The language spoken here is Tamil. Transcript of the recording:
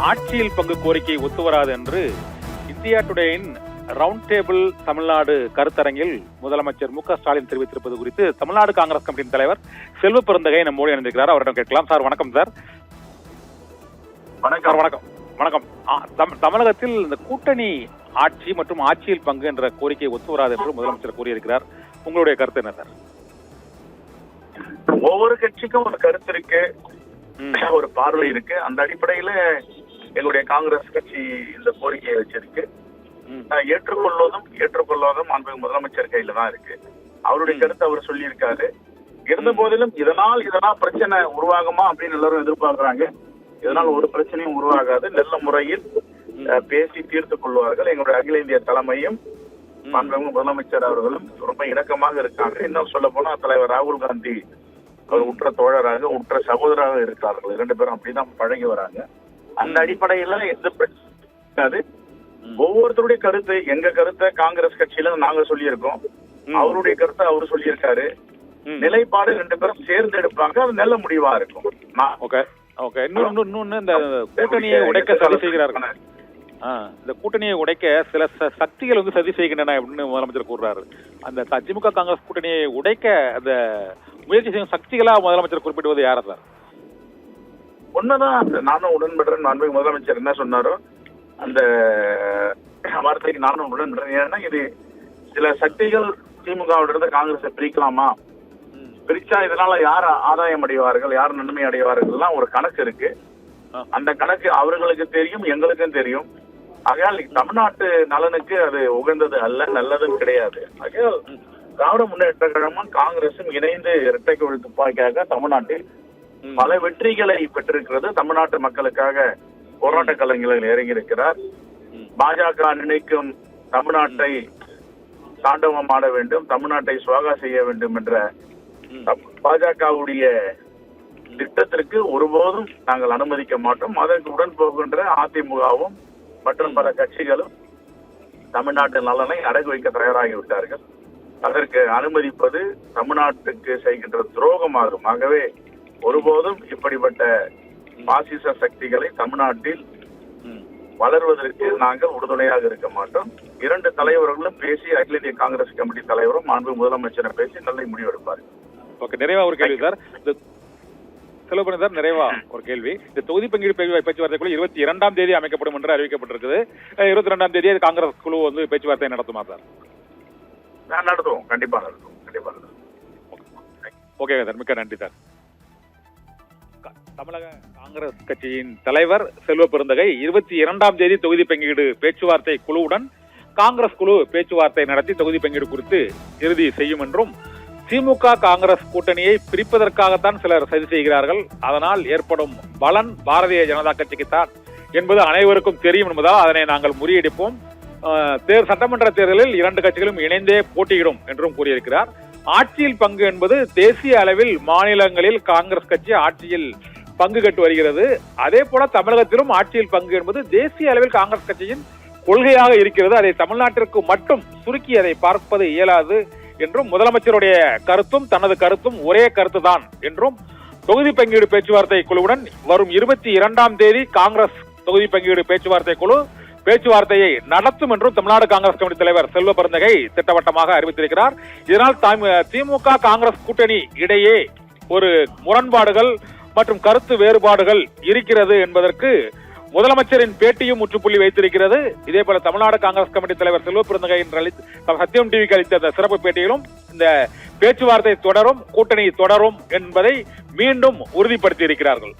ஆட்சியில் பங்கு கோரிக்கை ஒத்துவராது என்று இந்தியா டுடேயின் ரவுண்ட் டேபிள் தமிழ்நாடு கருத்தரங்கில் முதலமைச்சர் மு.க.ஸ்டாலின் தெரிவித்திருப்பது குறித்து தமிழ்நாடு காங்கிரஸ் கமிட்டியின் தலைவர் செல்வ பெருந்தகை நம்மோடு இணைந்திருக்கிறார். அவரிடம் கேட்கலாம். சார் வணக்கம். சார் வணக்கம். வணக்கம். தமிழகத்தில் இந்த கூட்டணி ஆட்சி மற்றும் ஆட்சியில் பங்கு என்ற கோரிக்கை ஒத்துவராது என்று முதலமைச்சர் கூறியிருக்கிறார். உங்களுடைய கருத்து என்ன சார்? ஒவ்வொரு கட்சிக்கும் ஒரு கருத்து இருக்கு, ஒரு பார்வை இருக்கு. அந்த அடிப்படையில எங்களுடைய காங்கிரஸ் கட்சி இந்த கோரிக்கையை வச்சிருக்கு. ஏற்றுக்கொள்வதும் அன்பு முதலமைச்சர் கையில தான் இருக்கு. அவருடைய கருத்து அவர் சொல்லியிருக்காரு. இருந்த போதிலும் இதனால் பிரச்சனை உருவாகுமா அப்படின்னு எல்லாரும் எதிர்பார்க்கிறாங்க. இதனால் ஒரு பிரச்சனையும் உருவாகாது. நல்ல முறையில் பேசி தீர்த்துக் கொள்வார்கள். எங்களுடைய அகில இந்திய தலைமையும் முதலமைச்சர் அவர்களும் ரொம்ப இணக்கமாக இருக்காங்க. இன்னும் சொல்ல போனா தலைவர் ராகுல் காந்தி அவர் உற்ற தோழராக உற்ற சகோதராக இருக்கிறார்கள். 2 பேரும் அப்படிதான் பழகி வராங்க. அந்த அடிப்படையில எந்த பிரச்சனை, ஒவ்வொருத்தருடைய கருத்து, எங்க கருத்தை காங்கிரஸ் கட்சியில நாங்க சொல்லியிருக்கோம், அவருடைய கருத்தை அவரு சொல்லியிருக்காரு. நிலைப்பாடு 2 பேரும் சேர்ந்து எடுப்பாங்க. அது நல்ல முடிவா இருக்கும். இன்னொன்னு இந்த கூட்டணியை உடைக்க சதி செய்கிறார்கள். இந்த கூட்டணியை உடைக்க சில சக்திகள் வந்து சதி செய்கின்றன அப்படின்னு முதலமைச்சர் கூறுறாரு. அந்த திமுக காங்கிரஸ் கூட்டணியை உடைக்க அந்த முயற்சி செய்யும் சக்திகளா முதலமைச்சர் குறிப்பிடுவது யார சார்? உண்மைதான், நானும் உடன்படுறேன். அன்பு முதலமைச்சர் என்ன சொன்னாரோ அந்த வார்த்தைக்கு நானும் உடன்படுறேன். ஏன்னா இது சில சக்திகள் திமுகவிலிருந்து காங்கிரஸை பிரிக்கலாமா, பிரிச்சா இதனால யார் ஆதாயம் அடைவார்கள், யார் நன்மை அடைவார்கள் ஒரு கணக்கு இருக்கு. அந்த கணக்கு அவர்களுக்கு தெரியும், எங்களுக்கும் தெரியும். ஆகையால் தமிழ்நாட்டு நலனுக்கு அது உகந்தது அல்ல, நல்லதும் கிடையாது. ஆகையால் திராவிட முன்னேற்ற கழகமும் காங்கிரசும் இணைந்து இரட்டை குழல் துப்பாக்கியாக தமிழ்நாட்டில் பல வெற்றிகளை பெற்றிருக்கிறது. தமிழ்நாட்டு மக்களுக்காக போராட்ட கலைஞர்கள் இறங்கியிருக்கிறார். பாஜக நினைக்கும் தமிழ்நாட்டை தாண்டவம் ஆட வேண்டும், தமிழ்நாட்டை சுவாகா செய்ய வேண்டும் என்ற பாஜகவுடைய திட்டத்திற்கு ஒருபோதும் நாங்கள் அனுமதிக்க மாட்டோம். அதற்கு உடன் போகின்ற அதிமுகவும் மற்றும் பல கட்சிகளும் தமிழ்நாட்டு நலனை அடகு வைக்க தயாராகிவிட்டார்கள். அதற்கு அனுமதிப்பது தமிழ்நாட்டுக்கு செய்கின்ற துரோகமாகும். ஆகவே ஒருபோதும் இப்படிப்பட்ட பாசிச சக்திகளை தமிழ்நாட்டில் வளர்வதற்கு நாங்கள் உறுதுணையாக இருக்க மாட்டோம். 2 தலைவர்களும் பேசி, அகில இந்திய காங்கிரஸ் கமிட்டி தலைவரும் அன்பு முதலமைச்சரும் பேசி நல்ல முடிவெடுப்பார்கள். நிறைவா ஒரு கேள்வி சார். செல்வபுரம் சார், நிறைவா ஒரு கேள்வி. இந்த தொகுதி பங்கீடு பேச்சுவார்த்தைக்குள்ள 22ஆம் தேதி அமைக்கப்படும் என்று அறிவிக்கப்பட்டிருக்குது. 22ஆம் தேதி காங்கிரஸ் குழு வந்து பேச்சுவார்த்தை நடத்துமா சார்? நடத்துவோம், கண்டிப்பா நடத்துவோம். ஓகே சார், மிக்க நன்றி சார். தமிழக காங்கிரஸ் கட்சியின் தலைவர் செல்வ பெருந்தகை 22ஆம் தேதி தொகுதி பங்கீடு பேச்சுவார்த்தை குழுவுடன் காங்கிரஸ் குழு பேச்சுவார்த்தை நடத்தி தொகுதி பங்கீடு குறித்து இறுதி செய்யும் என்றும், திமுக காங்கிரஸ் கூட்டணியை பிரிப்பதற்காகத்தான் சிலர் சதி செய்கிறார்கள், அதனால் ஏற்படும் பலன் பாரதிய ஜனதா கட்சிக்குத்தான் என்பது அனைவருக்கும் தெரியும் என்பதால் அதனை நாங்கள் முறியடிப்போம். சட்டமன்ற தேர்தலில் 2 கட்சிகளும் இணைந்தே போட்டியிடும் என்றும் கூறியிருக்கிறார். ஆட்சியில் பங்கு என்பது தேசிய அளவில் மாநிலங்களில் காங்கிரஸ் கட்சி ஆட்சியில் பங்கு கட்டு வருகிறது. அதே போல தமிழகத்திலும் ஆட்சியில் பங்கு என்பது தேசிய அளவில் காங்கிரஸ் கட்சியின் கொள்கையாக இருக்கிறது. அதை தமிழ்நாட்டிற்கு மட்டும் சுருக்கி அதை பார்ப்பது இயலாது என்றும், முதலமைச்சருடைய கருத்தும் தனது கருத்தும் ஒரே கருத்து தான் என்றும், தொகுதி பங்கீடு பேச்சுவார்த்தை குழுவுடன் வரும் 22ஆம் தேதி காங்கிரஸ் தொகுதி பங்கீடு பேச்சுவார்த்தை குழு பேச்சுவார்த்தையை நடத்தும் என்றும் தமிழ்நாடு காங்கிரஸ் கமிட்டி தலைவர் செல்வ பெருந்தகை திட்டவட்டமாக அறிவித்திருக்கிறார். இதனால் திமுக காங்கிரஸ் கூட்டணி இடையே ஒரு முரண்பாடுகள் மற்றும் கருத்து வேறுபாடுகள் இருக்கிறது என்பதற்கு முதலமைச்சரின் பேட்டியும் முற்றுப்புள்ளி வைத்திருக்கிறது. இதே போல தமிழ்நாடு காங்கிரஸ் கமிட்டி தலைவர் செல்வ பெருந்தகை சத்தியம் டிவிக்கு அளித்த சிறப்பு பேட்டியிலும் இந்த பேச்சுவார்த்தை தொடரும், கூட்டணி தொடரும் என்பதை மீண்டும் உறுதிப்படுத்தி இருக்கிறார்கள்.